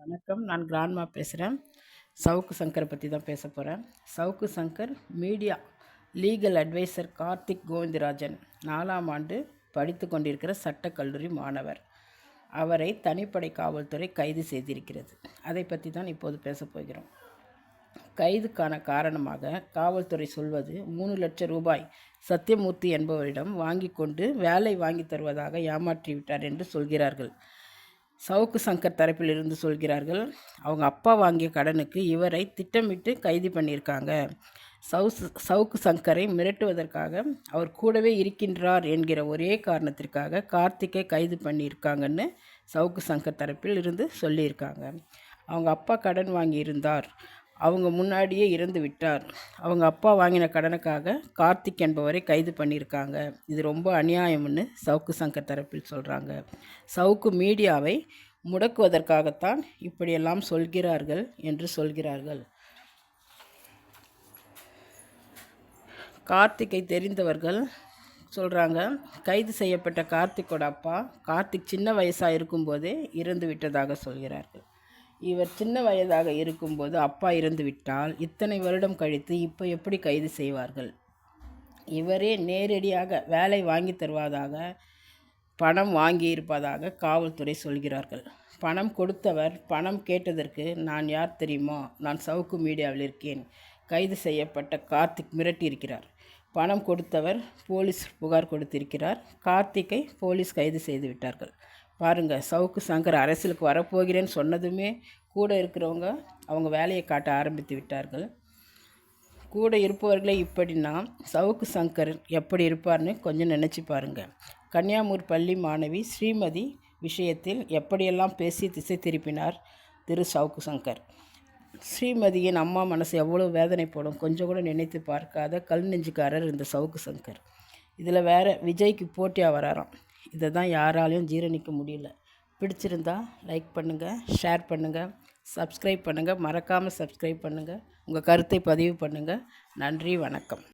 வணக்கம். நான் கிராண்ட்மா பேசுகிறேன். சவுக்கு சங்கரை பற்றி தான் பேச போகிறேன். Savukku Shankar media legal advisor Karthik Govindarajan 4ஆம் ஆண்டு படித்து கொண்டிருக்கிற சட்டக்கல்லூரி மாணவர். அவரை தனிப்படை காவல்துறை கைது செய்திருக்கிறது. அதை பற்றி தான் இப்போது பேசப் போகிறோம். கைதுக்கான காரணமாக காவல்துறை சொல்வது 3 லட்சம் ரூபாய் சத்தியமூர்த்தி என்பவரிடம் வாங்கி கொண்டு வேலை வாங்கி தருவதாக ஏமாற்றிவிட்டார் என்று சொல்கிறார்கள். சவுக்கு சங்கர் தரப்பிலிருந்து சொல்கிறார்கள், அவங்க அப்பா வாங்கிய கடனுக்கு இவரை திட்டமிட்டு கைது பண்ணியிருக்காங்க. சவுக்கு சங்கரை மிரட்டுவதற்காக அவர் கூடவே இருக்கின்றார் என்கிற ஒரே காரணத்திற்காக கார்த்திக்கை கைது பண்ணியிருக்காங்கன்னு சவுக்கு சங்கர் தரப்பில் இருந்து சொல்லியிருக்காங்க. அவங்க அப்பா கடன் வாங்கியிருந்தார், அவங்க முன்னாடியே இறந்து விட்டார். அவங்க அப்பா வாங்கின கடனுக்காக கார்த்திக் என்பவரை கைது பண்ணியிருக்காங்க. இது ரொம்ப அநியாயம்னு சவுக்கு சங்கர் தரப்பில் சொல்கிறாங்க. சவுக்கு மீடியாவை முடக்குவதற்காகத்தான் இப்படியெல்லாம் சொல்கிறார்கள் என்று சொல்கிறார்கள். கார்த்திக்கை தெரிந்தவர்கள் சொல்கிறாங்க, கைது செய்யப்பட்ட கார்த்திக்கோட அப்பா கார்த்திக் சின்ன வயசாக இருக்கும்போதே இறந்து விட்டதாக சொல்கிறார்கள். இவர் சின்ன வயதாக இருக்கும்போது அப்பா இறந்து விட்டால் இத்தனை வருடம் கழித்து இப்போ எப்படி கைது செய்வார்கள்? இவரே நேரடியாக வேலை வாங்கி தருவதாக பணம் வாங்கியிருப்பதாக காவல்துறை சொல்கிறார்கள். பணம் கொடுத்தவர் பணம் கேட்டதற்கு, நான் யார் தெரியுமா, நான் சவுக்கு மீடியாவில் இருக்கேன், கைது செய்யப்பட்ட கார்த்திக் மிரட்டியிருக்கிறார். பணம் கொடுத்தவர் போலீஸ் புகார் கொடுத்திருக்கிறார். கார்த்திக்கை போலீஸ் கைது செய்து விட்டார்கள். பாருங்கள், சவுக்கு சங்கர் அரசியலுக்கு வரப்போகிறேன்னு சொன்னதுமே கூட இருக்கிறவங்க அவங்க வேலையை காட்ட ஆரம்பித்து விட்டார்கள். கூட இருப்பவர்களே இப்படின்னா சவுக்கு சங்கர் எப்படி இருப்பார்னு கொஞ்சம் நினச்சி பாருங்கள். கன்னியாகுமரி பள்ளி மாணவி ஸ்ரீமதி விஷயத்தில் எப்படியெல்லாம் பேசி திசை திருப்பினார் திரு சவுக்கு சங்கர். ஸ்ரீமதியின் அம்மா மனசு எவ்வளோ வேதனை போடும் கொஞ்சம் கூட நினைத்து பார்க்காத கல் நெஞ்சுக்காரர் இந்த சவுக்கு சங்கர். இதில் வேறு விஜய்க்கு போட்டியாக வராராம். இதை தான் யாராலையும் ஜீரணிக்க முடியல. பிடிச்சிருந்தா லைக் பண்ணுங்கள், ஷேர் பண்ணுங்கள், சப்ஸ்கிரைப் பண்ணுங்கள். மறக்காமல் சப்ஸ்கிரைப் பண்ணுங்கள். உங்கள் கருத்தை பதிவு பண்ணுங்கள். நன்றி, வணக்கம்.